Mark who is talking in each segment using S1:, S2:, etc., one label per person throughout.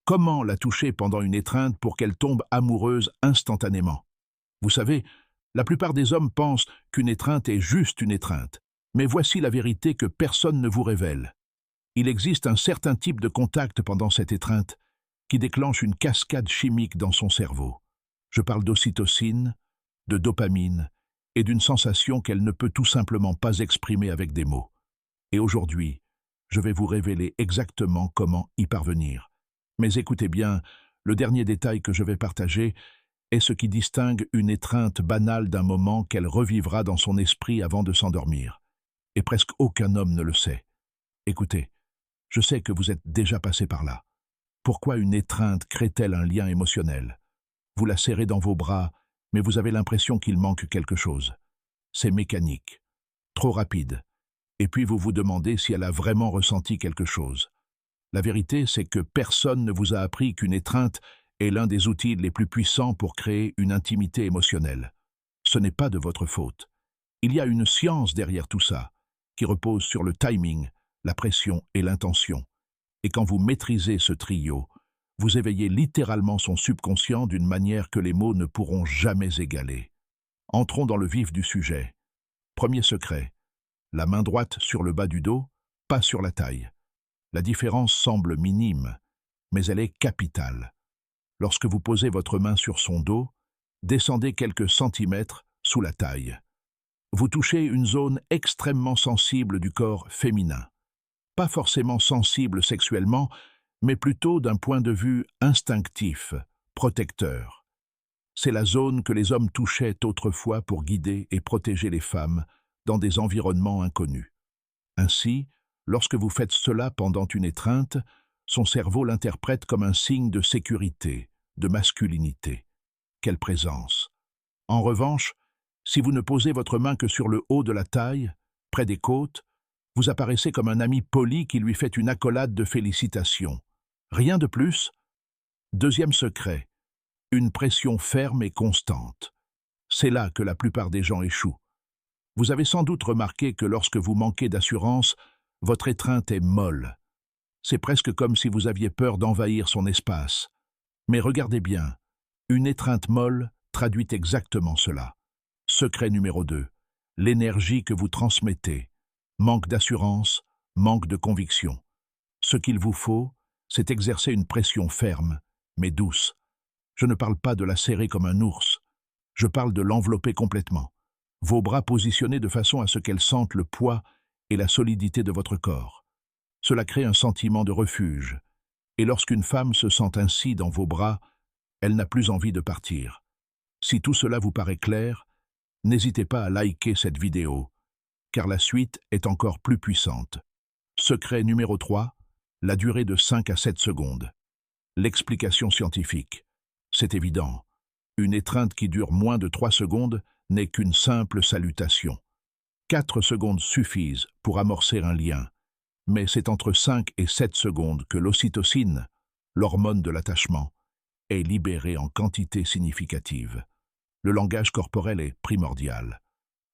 S1: Comment la toucher pendant une étreinte pour qu'elle tombe amoureuse instantanément? Vous savez, la plupart des hommes pensent qu'une étreinte est juste une étreinte. Mais voici la vérité que personne ne vous révèle. Il existe un certain type de contact pendant cette étreinte qui déclenche une cascade chimique dans son cerveau. Je parle d'ocytocine, de dopamine et d'une sensation qu'elle ne peut tout simplement pas exprimer avec des mots. Et aujourd'hui, je vais vous révéler exactement comment y parvenir. Mais écoutez bien, le dernier détail que je vais partager est ce qui distingue une étreinte banale d'un moment qu'elle revivra dans son esprit avant de s'endormir. Et presque aucun homme ne le sait. Écoutez, je sais que vous êtes déjà passé par là. Pourquoi une étreinte crée-t-elle un lien émotionnel? Vous la serrez dans vos bras, mais vous avez l'impression qu'il manque quelque chose. C'est mécanique, trop rapide. Et puis vous vous demandez si elle a vraiment ressenti quelque chose. La vérité, c'est que personne ne vous a appris qu'une étreinte est l'un des outils les plus puissants pour créer une intimité émotionnelle. Ce n'est pas de votre faute. Il y a une science derrière tout ça, qui repose sur le timing, la pression et l'intention. Et quand vous maîtrisez ce trio, vous éveillez littéralement son subconscient d'une manière que les mots ne pourront jamais égaler. Entrons dans le vif du sujet. Premier secret, la main droite sur le bas du dos, pas sur la taille. La différence semble minime, mais elle est capitale. Lorsque vous posez votre main sur son dos, descendez quelques centimètres sous la taille. Vous touchez une zone extrêmement sensible du corps féminin. Pas forcément sensible sexuellement, mais plutôt d'un point de vue instinctif, protecteur. C'est la zone que les hommes touchaient autrefois pour guider et protéger les femmes dans des environnements inconnus. Ainsi, lorsque vous faites cela pendant une étreinte, son cerveau l'interprète comme un signe de sécurité, de masculinité. Quelle présence! En revanche, si vous ne posez votre main que sur le haut de la taille, près des côtes, vous apparaissez comme un ami poli qui lui fait une accolade de félicitations. Rien de plus? Deuxième secret, une pression ferme et constante. C'est là que la plupart des gens échouent. Vous avez sans doute remarqué que lorsque vous manquez d'assurance, votre étreinte est molle. C'est presque comme si vous aviez peur d'envahir son espace. Mais regardez bien, une étreinte molle traduit exactement cela. Secret numéro 2, l'énergie que vous transmettez. Manque d'assurance, manque de conviction. Ce qu'il vous faut, c'est exercer une pression ferme, mais douce. Je ne parle pas de la serrer comme un ours. Je parle de l'envelopper complètement. Vos bras positionnés de façon à ce qu'elle sente le poids et la solidité de votre corps. Cela crée un sentiment de refuge. Et lorsqu'une femme se sent ainsi dans vos bras, elle n'a plus envie de partir. Si tout cela vous paraît clair, n'hésitez pas à liker cette vidéo, car la suite est encore plus puissante. Secret numéro 3, la durée de 5 à 7 secondes. L'explication scientifique. C'est évident. Une étreinte qui dure moins de 3 secondes n'est qu'une simple salutation. 4 secondes suffisent pour amorcer un lien, mais c'est entre 5 et 7 secondes que l'ocytocine, l'hormone de l'attachement, est libérée en quantité significative. Le langage corporel est primordial.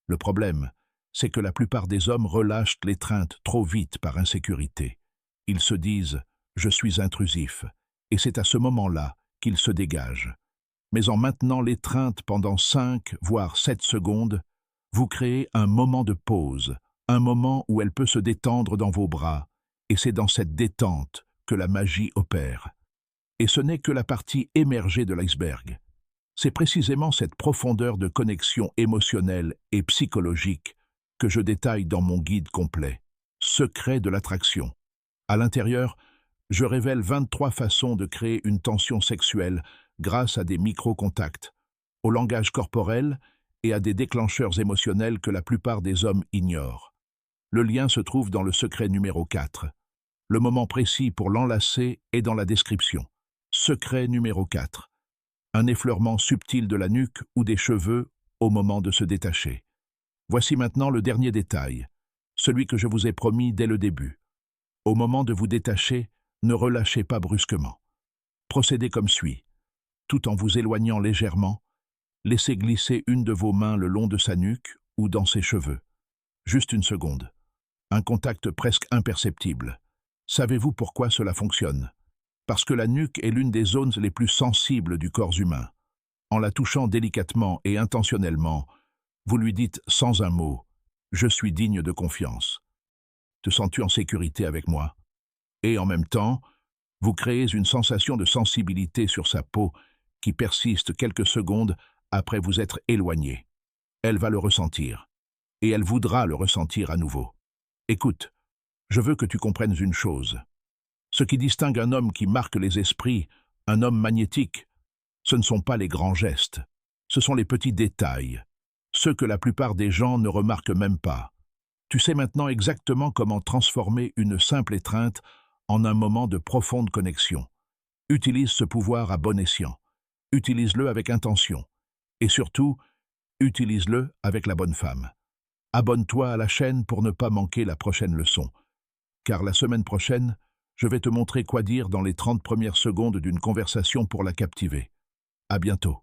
S1: Le problème, c'est que la plupart des hommes relâchent l'étreinte trop vite par insécurité. Ils se disent « je suis intrusif » et c'est à ce moment-là qu'ils se dégagent. Mais en maintenant l'étreinte pendant 5 voire 7 secondes, vous créez un moment de pause, un moment où elle peut se détendre dans vos bras, et c'est dans cette détente que la magie opère. Et ce n'est que la partie émergée de l'iceberg. C'est précisément cette profondeur de connexion émotionnelle et psychologique que je détaille dans mon guide complet, Secret de l'attraction. À l'intérieur, je révèle 23 façons de créer une tension sexuelle grâce à des micro-contacts, au langage corporel et à des déclencheurs émotionnels que la plupart des hommes ignorent. Le lien se trouve dans le secret numéro 4. Le moment précis pour l'enlacer est dans la description. Secret numéro 4. Un effleurement subtil de la nuque ou des cheveux au moment de se détacher. Voici maintenant le dernier détail, celui que je vous ai promis dès le début. Au moment de vous détacher, ne relâchez pas brusquement. Procédez comme suit. Tout en vous éloignant légèrement, laissez glisser une de vos mains le long de sa nuque ou dans ses cheveux. Juste une seconde. Un contact presque imperceptible. Savez-vous pourquoi cela fonctionne? Parce que la nuque est l'une des zones les plus sensibles du corps humain. En la touchant délicatement et intentionnellement, vous lui dites sans un mot « Je suis digne de confiance ». Te sens-tu en sécurité avec moi? Et en même temps, vous créez une sensation de sensibilité sur sa peau qui persiste quelques secondes après vous être éloigné. Elle va le ressentir. Et elle voudra le ressentir à nouveau. Écoute, je veux que tu comprennes une chose. Ce qui distingue un homme qui marque les esprits, un homme magnétique, ce ne sont pas les grands gestes, ce sont les petits détails, ceux que la plupart des gens ne remarquent même pas. Tu sais maintenant exactement comment transformer une simple étreinte en un moment de profonde connexion. Utilise ce pouvoir à bon escient. Utilise-le avec intention. Et surtout, utilise-le avec la bonne femme. Abonne-toi à la chaîne pour ne pas manquer la prochaine leçon. Car la semaine prochaine, je vais te montrer quoi dire dans les 30 premières secondes d'une conversation pour la captiver. À bientôt.